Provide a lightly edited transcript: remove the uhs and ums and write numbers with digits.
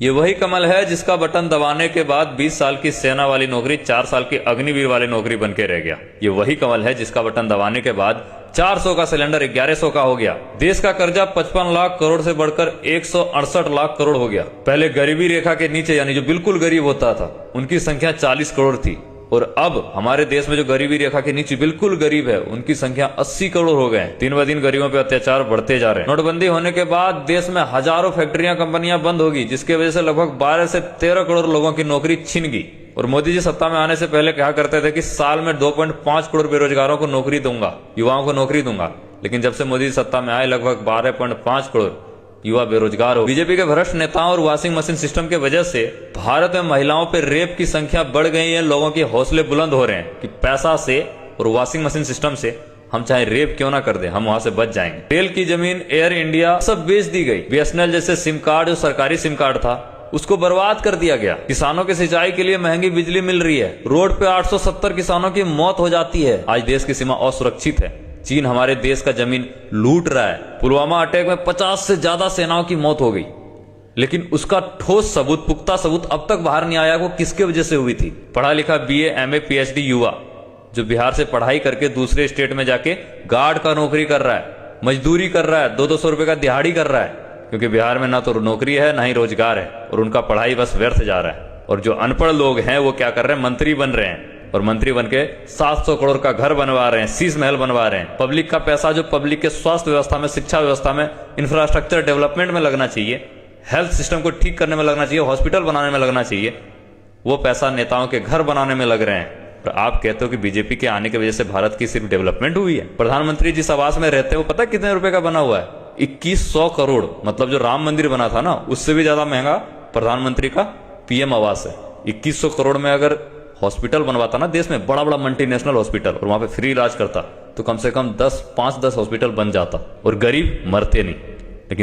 ये वही कमल है जिसका बटन दबाने के बाद 20 साल की सेना वाली नौकरी 4 साल की अग्निवीर वाली नौकरी बन के रह गया। ये वही कमल है जिसका बटन दबाने के बाद 400 का सिलेंडर 1100 का हो गया। देश का कर्जा 55 लाख करोड़ से बढ़कर 168 लाख करोड़ हो गया। पहले गरीबी रेखा के नीचे यानी जो बिल्कुल गरीब होता था उनकी संख्या 40 करोड़ थी, और अब हमारे देश में जो गरीबी रेखा के नीचे बिल्कुल गरीब है उनकी संख्या 80 करोड़ हो गए। दिन ब दिन गरीबों पे अत्याचार बढ़ते जा रहे हैं। नोटबंदी होने के बाद देश में हजारों फैक्ट्रियां कंपनियां बंद होगी, जिसकी वजह से लगभग 12 से 13 करोड़ लोगों की नौकरी छिन गई। और मोदी जी सत्ता में आने से पहले कहा करते थे कि साल में 2.5 करोड़ बेरोजगारों को नौकरी दूंगा, युवाओं को नौकरी दूंगा। लेकिन जब से मोदी जी सत्ता में आए लगभग 12.5 करोड़ युवा बेरोजगार हो। बीजेपी के भ्रष्ट नेताओं और वॉशिंग मशीन सिस्टम की वजह से भारत में महिलाओं पर रेप की संख्या बढ़ गई है। लोगों के हौसले बुलंद हो रहे हैं कि पैसा से और वॉशिंग मशीन सिस्टम से हम चाहे रेप क्यों ना कर दें, हम वहां से बच जाएंगे। रेल की जमीन, एयर इंडिया सब बेच दी गई। बीएसएनएल जैसे सिम कार्ड जो सरकारी सिम कार्ड था उसको बर्बाद कर दिया गया। किसानों की सिंचाई के लिए महंगी बिजली मिल रही है। रोड पे 870 किसानों की मौत हो जाती है। आज देश की सीमा असुरक्षित है। चीन हमारे देश का जमीन लूट रहा है। पुलवामा अटैक में 50 से ज्यादा सेनाओं की मौत हो गई, लेकिन उसका ठोस सबूत, पुख्ता सबूत अब तक बाहर नहीं आया वो किसके वजह से हुई थी। पढ़ा लिखा बीए, एमए, पीएचडी युवा जो बिहार से पढ़ाई करके दूसरे स्टेट में जाके गार्ड का नौकरी कर रहा है, मजदूरी कर रहा है, 200-200 रुपए का दिहाड़ी कर रहा है, क्योंकि बिहार में ना तो नौकरी है ना ही रोजगार है और उनका पढ़ाई बस व्यर्थ जा रहा है। और जो अनपढ़ लोग हैं वो क्या कर रहे हैं, मंत्री बन रहे हैं और मंत्री बनके 700 करोड़ का घर बनवा रहे हैं, शीश महल बनवा रहे हैं। पब्लिक का पैसा जो पब्लिक के स्वास्थ्य व्यवस्था में, शिक्षा व्यवस्था में, इंफ्रास्ट्रक्चर डेवलपमेंट में लगना चाहिए, हेल्थ सिस्टम को ठीक करने में लगना चाहिए, हॉस्पिटल बनाने में लगना चाहिए, वो पैसा नेताओं के घर बनाने में लग रहे हैं। और आप कहते हो कि बीजेपी के आने की वजह से भारत की सिर्फ डेवलपमेंट हुई है। प्रधानमंत्री जिस आवास में रहते हैं वो पता कितने रुपए का बना हुआ है? 2100 करोड़। मतलब जो राम मंदिर बना था ना उससे भी ज्यादा महंगा प्रधानमंत्री का पीएम आवास है। 2100 करोड़ में अगर हॉस्पिटल बनवाता ना देश में, बड़ा बड़ा मल्टीनेशनल हॉस्पिटल, और वहां पे फ्री इलाज करता, तो कम से कम 5-10 हॉस्पिटल बन जाता और गरीब मरते नहीं।